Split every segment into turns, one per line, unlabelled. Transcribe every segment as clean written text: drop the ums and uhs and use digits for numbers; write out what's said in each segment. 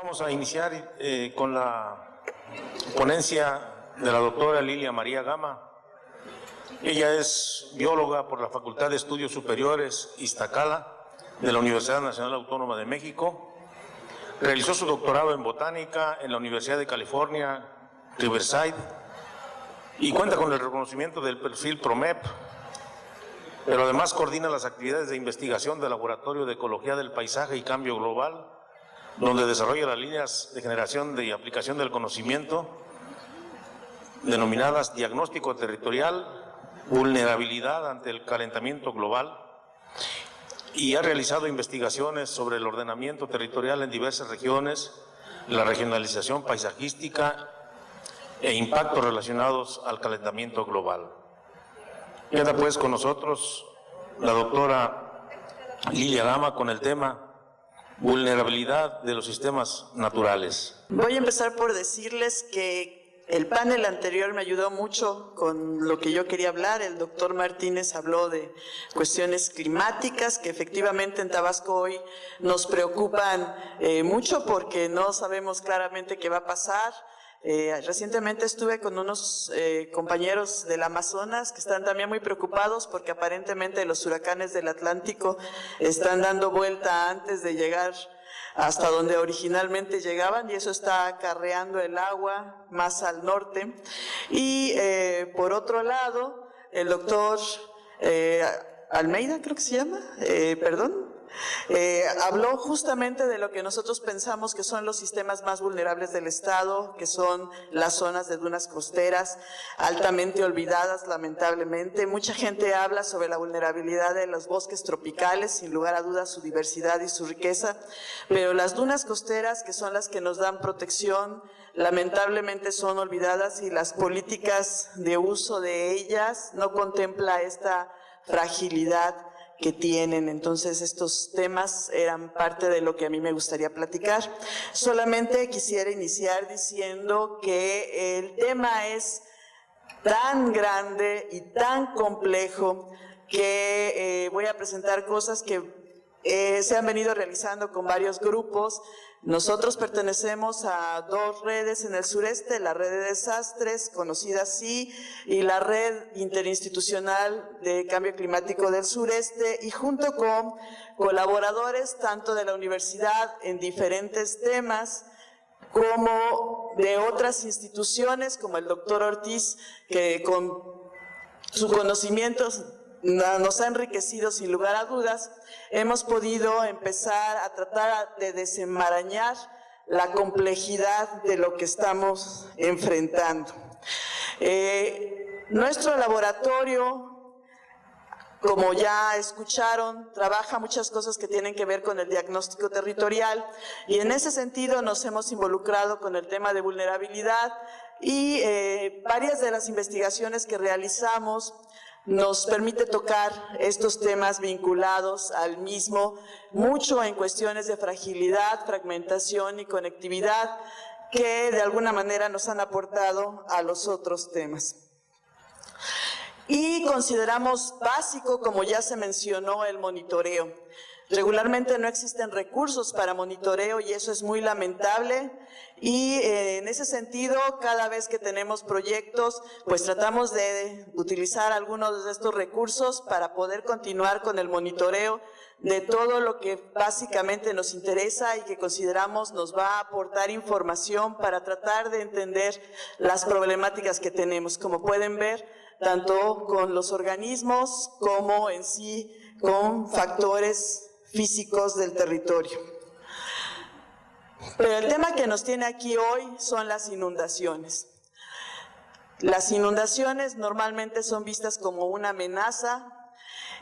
Vamos a iniciar con la ponencia de la doctora Lilia María Gama. Ella es bióloga por la Facultad de Estudios Superiores Iztacala de la Universidad Nacional Autónoma de México. Realizó su doctorado en botánica en la Universidad de California, Riverside, y cuenta con el reconocimiento del perfil PROMEP, pero además coordina las actividades de investigación del Laboratorio de Ecología del Paisaje y Cambio Global, donde desarrolla las líneas de generación y aplicación del conocimiento, denominadas diagnóstico territorial, vulnerabilidad ante el calentamiento global, y ha realizado investigaciones sobre el ordenamiento territorial en diversas regiones, la regionalización paisajística e impactos relacionados al calentamiento global. Queda pues con nosotros la doctora Lilia Gama con el tema vulnerabilidad de los sistemas naturales.
Voy a empezar por decirles que el panel anterior me ayudó mucho con lo que yo quería hablar. El doctor Martínez habló de cuestiones climáticas que efectivamente en Tabasco hoy nos preocupan mucho porque no sabemos claramente qué va a pasar. Recientemente estuve con unos compañeros del Amazonas que están también muy preocupados porque aparentemente los huracanes del Atlántico están dando vuelta antes de llegar hasta donde originalmente llegaban, y eso está acarreando el agua más al norte. Y por otro lado, el doctor Almeida, creo que se llama, habló justamente de lo que nosotros pensamos que son los sistemas más vulnerables del Estado, que son las zonas de dunas costeras, altamente olvidadas lamentablemente. Mucha gente habla sobre la vulnerabilidad de los bosques tropicales, sin lugar a dudas su diversidad y su riqueza, pero las dunas costeras, que son las que nos dan protección, lamentablemente son olvidadas, y las políticas de uso de ellas no contempla esta fragilidad que tienen. Entonces estos temas eran parte de lo que a mí me gustaría platicar. Solamente quisiera iniciar diciendo que el tema es tan grande y tan complejo que voy a presentar cosas que se han venido realizando con varios grupos. Nosotros pertenecemos a dos redes en el sureste, la red de desastres, conocida así, y la red interinstitucional de cambio climático del sureste, y junto con colaboradores tanto de la universidad en diferentes temas, como de otras instituciones, como el doctor Ortiz, que con sus conocimientos nos ha enriquecido sin lugar a dudas. Hemos podido empezar a tratar de desenmarañar la complejidad de lo que estamos enfrentando. Nuestro laboratorio, como ya escucharon, trabaja muchas cosas que tienen que ver con el diagnóstico territorial, y en ese sentido nos hemos involucrado con el tema de vulnerabilidad, y varias de las investigaciones que realizamos nos permite tocar estos temas vinculados al mismo, mucho en cuestiones de fragilidad, fragmentación y conectividad, que de alguna manera nos han aportado a los otros temas. Y consideramos básico, como ya se mencionó, el monitoreo. Regularmente no existen recursos para monitoreo, y eso es muy lamentable, y en ese sentido, cada vez que tenemos proyectos, pues tratamos de utilizar algunos de estos recursos para poder continuar con el monitoreo de todo lo que básicamente nos interesa y que consideramos nos va a aportar información para tratar de entender las problemáticas que tenemos. Como pueden ver, tanto con los organismos como en sí con factores físicos del territorio. Pero el tema que nos tiene aquí hoy son las inundaciones. Las inundaciones normalmente son vistas como una amenaza,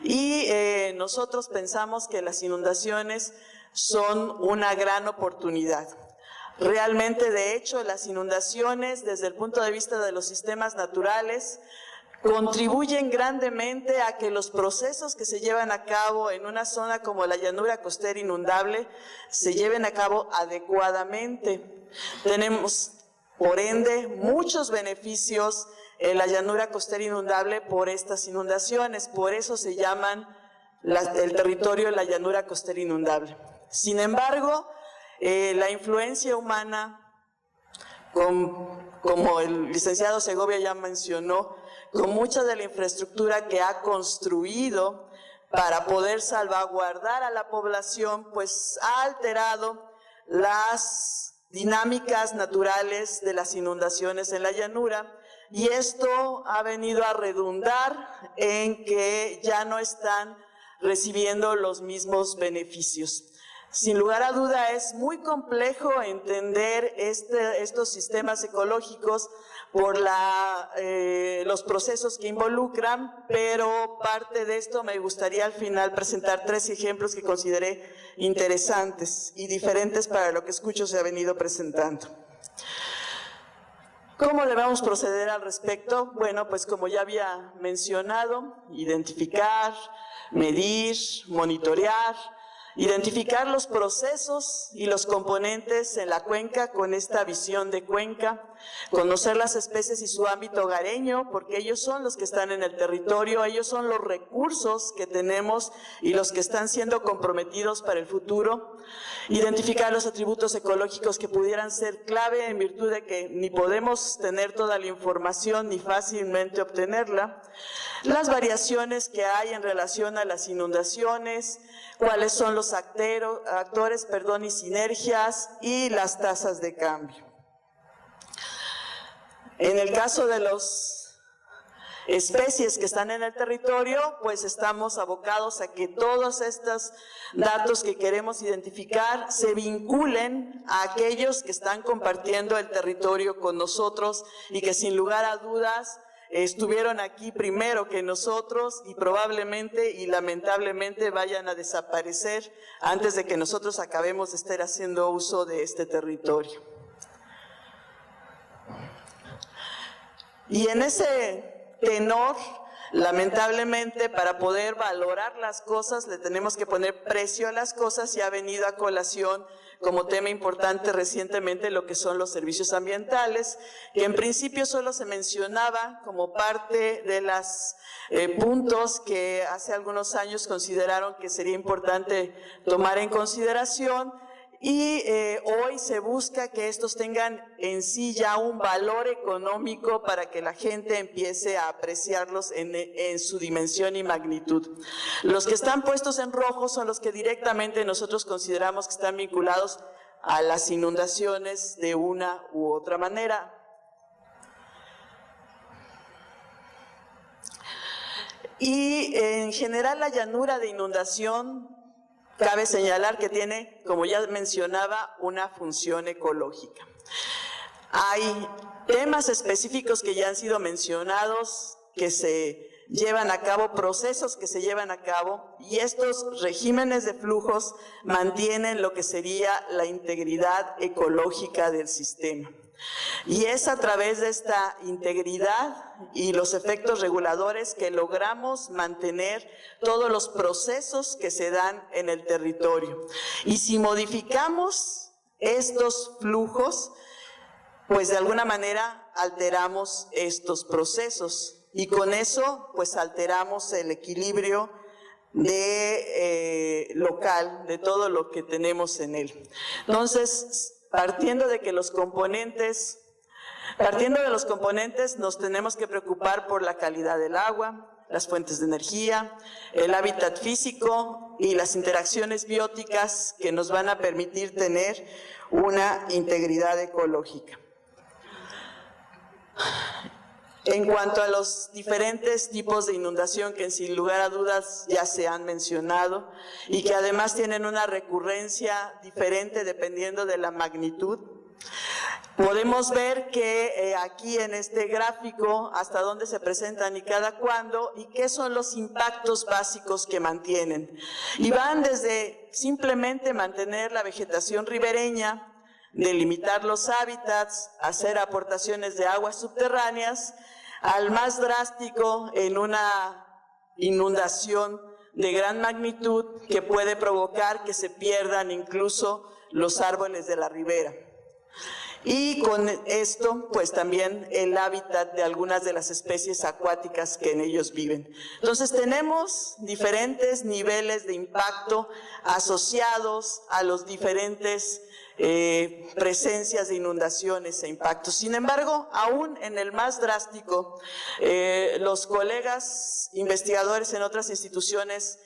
y nosotros pensamos que las inundaciones son una gran oportunidad. Realmente, de hecho, las inundaciones, desde el punto de vista de los sistemas naturales, contribuyen grandemente a que los procesos que se llevan a cabo en una zona como la llanura costera inundable se lleven a cabo adecuadamente. Tenemos, por ende, muchos beneficios en la llanura costera inundable por estas inundaciones, por eso se llaman el territorio de la llanura costera inundable. Sin embargo, la influencia humana, como el licenciado Segovia ya mencionó, con mucha de la infraestructura que ha construido para poder salvaguardar a la población, pues ha alterado las dinámicas naturales de las inundaciones en la llanura, y esto ha venido a redundar en que ya no están recibiendo los mismos beneficios. Sin lugar a duda es muy complejo entender estos sistemas ecológicos por los procesos que involucran, pero parte de esto me gustaría al final presentar 3 ejemplos que consideré interesantes y diferentes para lo que escucho se ha venido presentando. ¿Cómo debemos proceder al respecto? Bueno, pues como ya había mencionado, identificar, medir, monitorear, identificar los procesos y los componentes en la cuenca con esta visión de cuenca, conocer las especies y su ámbito hogareño, porque ellos son los que están en el territorio, ellos son los recursos que tenemos y los que están siendo comprometidos para el futuro, identificar los atributos ecológicos que pudieran ser clave en virtud de que ni podemos tener toda la información ni fácilmente obtenerla, las variaciones que hay en relación a las inundaciones, cuáles son los actores y sinergias y las tasas de cambio. En el caso de las especies que están en el territorio, pues estamos abocados a que todos estos datos que queremos identificar se vinculen a aquellos que están compartiendo el territorio con nosotros y que sin lugar a dudas estuvieron aquí primero que nosotros y probablemente y lamentablemente vayan a desaparecer antes de que nosotros acabemos de estar haciendo uso de este territorio. Y en ese tenor, lamentablemente, para poder valorar las cosas, le tenemos que poner precio a las cosas y ha venido a colación como tema importante recientemente lo que son los servicios ambientales, que en principio solo se mencionaba como parte de los puntos que hace algunos años consideraron que sería importante tomar en consideración, y hoy se busca que estos tengan en sí ya un valor económico para que la gente empiece a apreciarlos en su dimensión y magnitud. Los que están puestos en rojo son los que directamente nosotros consideramos que están vinculados a las inundaciones de una u otra manera. Y en general la llanura de inundación, cabe señalar que tiene, como ya mencionaba, una función ecológica. Hay temas específicos que ya han sido mencionados, que se llevan a cabo, procesos que se llevan a cabo, y estos regímenes de flujos mantienen lo que sería la integridad ecológica del sistema. Y es a través de esta integridad y los efectos reguladores que logramos mantener todos los procesos que se dan en el territorio. Y si modificamos estos flujos, pues de alguna manera alteramos estos procesos y con eso pues alteramos el equilibrio local de todo lo que tenemos en él. Entonces, partiendo de los componentes, nos tenemos que preocupar por la calidad del agua, las fuentes de energía, el hábitat físico y las interacciones bióticas que nos van a permitir tener una integridad ecológica. En cuanto a los diferentes tipos de inundación que sin lugar a dudas ya se han mencionado y que además tienen una recurrencia diferente dependiendo de la magnitud, podemos ver que aquí en este gráfico hasta dónde se presentan y cada cuándo y qué son los impactos básicos que mantienen. Y van desde simplemente mantener la vegetación ribereña, delimitar los hábitats, hacer aportaciones de aguas subterráneas, al más drástico en una inundación de gran magnitud que puede provocar que se pierdan incluso los árboles de la ribera. Y con esto, pues también el hábitat de algunas de las especies acuáticas que en ellos viven. Entonces tenemos diferentes niveles de impacto asociados a los diferentes presencias de inundaciones e impactos. Sin embargo, aún en el más drástico, los colegas investigadores en otras instituciones,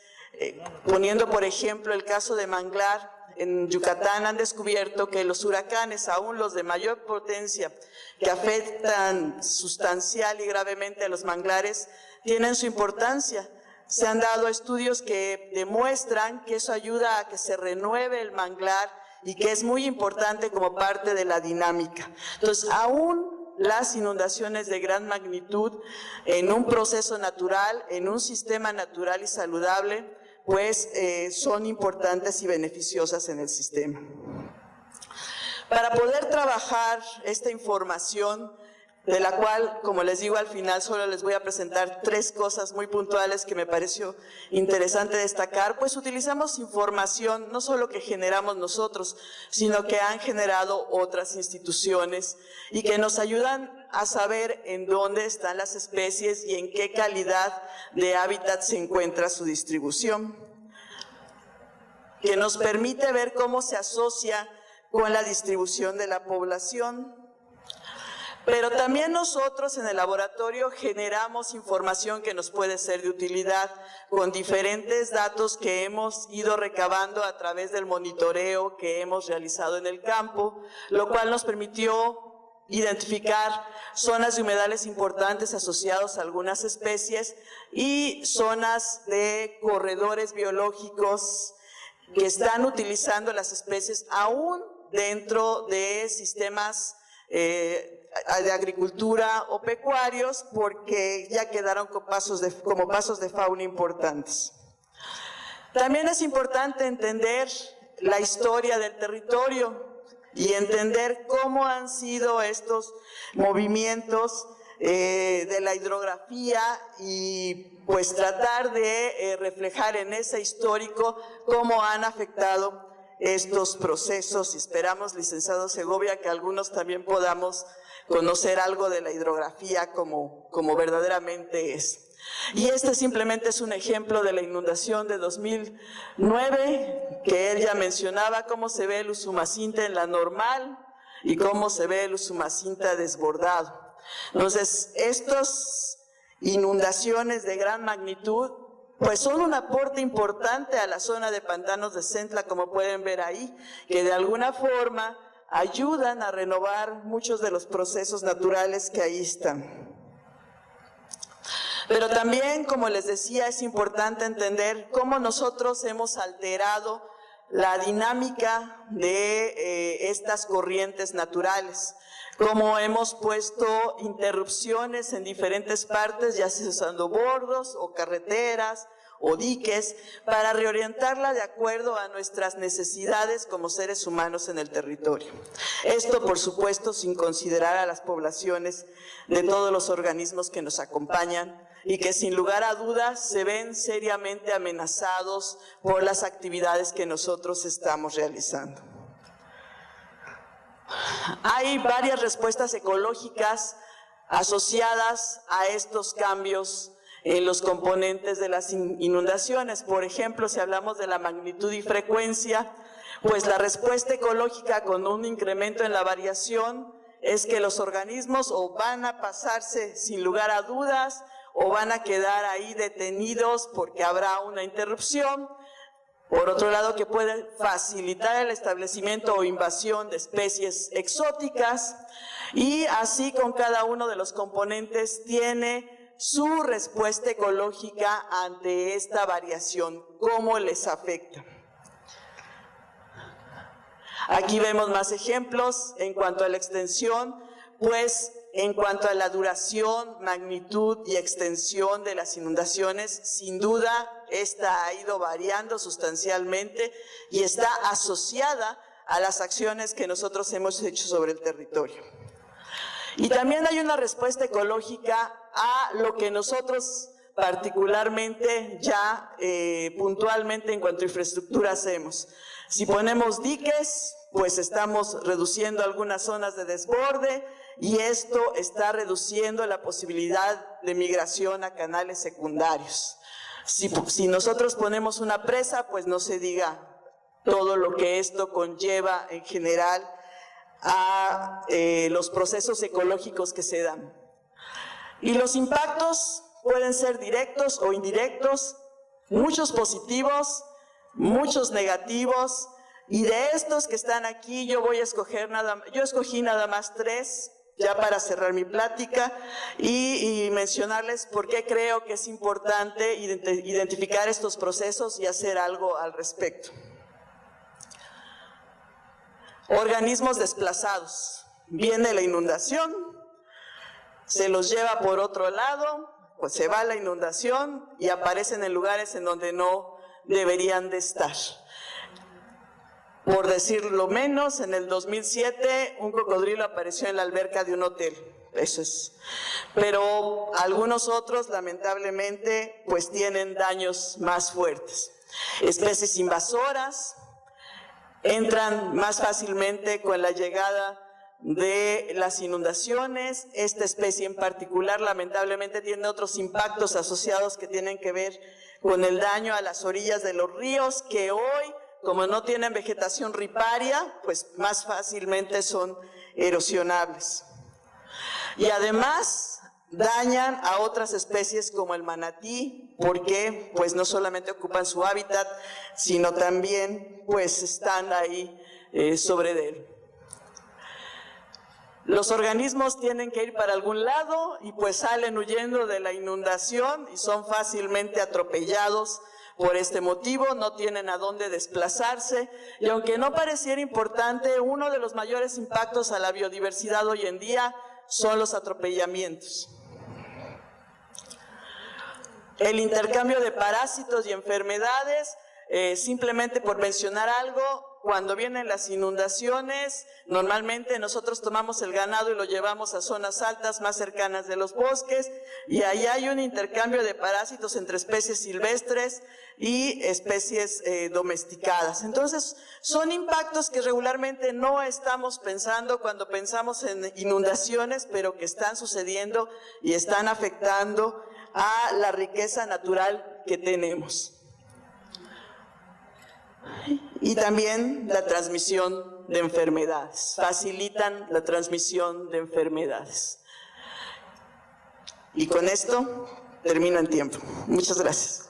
poniendo por ejemplo el caso de Manglar, en Yucatán, han descubierto que los huracanes, aún los de mayor potencia, que afectan sustancial y gravemente a los manglares, tienen su importancia. Se han dado estudios que demuestran que eso ayuda a que se renueve el manglar y que es muy importante como parte de la dinámica. Entonces, aún las inundaciones de gran magnitud en un proceso natural, en un sistema natural y saludable, pues son importantes y beneficiosas en el sistema. Para poder trabajar esta información, de la cual, como les digo al final, solo les voy a presentar 3 cosas muy puntuales que me pareció interesante destacar, pues utilizamos información no solo que generamos nosotros, sino que han generado otras instituciones y que nos ayudan a saber en dónde están las especies y en qué calidad de hábitat se encuentra su distribución, que nos permite ver cómo se asocia con la distribución de la población. Pero también nosotros en el laboratorio generamos información que nos puede ser de utilidad con diferentes datos que hemos ido recabando a través del monitoreo que hemos realizado en el campo, lo cual nos permitió identificar zonas de humedales importantes asociados a algunas especies y zonas de corredores biológicos que están utilizando las especies aún dentro de sistemas de agricultura o pecuarios, porque ya quedaron como pasos de fauna importantes. También es importante entender la historia del territorio y entender cómo han sido estos movimientos de la hidrografía y pues tratar de reflejar en ese histórico cómo han afectado estos procesos, y esperamos, licenciado Segovia, que algunos también podamos conocer algo de la hidrografía como verdaderamente es. Y este simplemente es un ejemplo de la inundación de 2009, que él ya mencionaba, cómo se ve el Usumacinta en la normal y cómo se ve el Usumacinta desbordado. Entonces, estas inundaciones de gran magnitud pues son un aporte importante a la zona de pantanos de Centla, como pueden ver ahí, que de alguna forma ayudan a renovar muchos de los procesos naturales que ahí están. Pero también, como les decía, es importante entender cómo nosotros hemos alterado la dinámica de estas corrientes naturales, cómo hemos puesto interrupciones en diferentes partes, ya sea usando bordos o carreteras o diques, para reorientarla de acuerdo a nuestras necesidades como seres humanos en el territorio. Esto, por supuesto, sin considerar a las poblaciones de todos los organismos que nos acompañan y que sin lugar a dudas se ven seriamente amenazados por las actividades que nosotros estamos realizando. Hay varias respuestas ecológicas asociadas a estos cambios en los componentes de las inundaciones. Por ejemplo, si hablamos de la magnitud y frecuencia, pues la respuesta ecológica con un incremento en la variación es que los organismos o van a pasarse sin lugar a dudas o van a quedar ahí detenidos porque habrá una interrupción. Por otro lado, que puede facilitar el establecimiento o invasión de especies exóticas, y así con cada uno de los componentes tiene su respuesta ecológica ante esta variación, cómo les afecta. Aquí vemos más ejemplos en cuanto a la extensión, pues en cuanto a la duración, magnitud y extensión de las inundaciones, sin duda esta ha ido variando sustancialmente y está asociada a las acciones que nosotros hemos hecho sobre el territorio. Y también hay una respuesta ecológica a lo que nosotros particularmente ya puntualmente en cuanto a infraestructura hacemos. Si ponemos diques, pues estamos reduciendo algunas zonas de desborde y esto está reduciendo la posibilidad de migración a canales secundarios. Si nosotros ponemos una presa, pues no se diga todo lo que esto conlleva en general a los procesos ecológicos que se dan. Y los impactos pueden ser directos o indirectos, muchos positivos, muchos negativos, y de estos que están aquí yo escogí nada más 3, ya para cerrar mi plática, y mencionarles por qué creo que es importante identificar estos procesos y hacer algo al respecto. Organismos desplazados. Viene la inundación, se los lleva por otro lado, pues se va la inundación y aparecen en lugares en donde no deberían de estar. Por decirlo menos, en el 2007 un cocodrilo apareció en la alberca de un hotel, eso es. Pero algunos otros, lamentablemente, pues tienen daños más fuertes. Especies invasoras entran más fácilmente con la llegada de las inundaciones. Esta especie en particular, lamentablemente, tiene otros impactos asociados que tienen que ver con el daño a las orillas de los ríos, que hoy, como no tienen vegetación riparia, pues más fácilmente son erosionables. Y además dañan a otras especies como el manatí, porque pues no solamente ocupan su hábitat, sino también pues están ahí sobre él. Los organismos tienen que ir para algún lado y pues salen huyendo de la inundación y son fácilmente atropellados. Por este motivo no tienen a dónde desplazarse, y aunque no pareciera importante, uno de los mayores impactos a la biodiversidad hoy en día son los atropellamientos. El intercambio de parásitos y enfermedades, simplemente por mencionar algo, cuando vienen las inundaciones, normalmente nosotros tomamos el ganado y lo llevamos a zonas altas más cercanas de los bosques, y ahí hay un intercambio de parásitos entre especies silvestres y especies domesticadas. Entonces, son impactos que regularmente no estamos pensando cuando pensamos en inundaciones, pero que están sucediendo y están afectando a la riqueza natural que tenemos. Y también la transmisión de enfermedades, facilitan la transmisión de enfermedades. Y con esto termino en tiempo. Muchas gracias.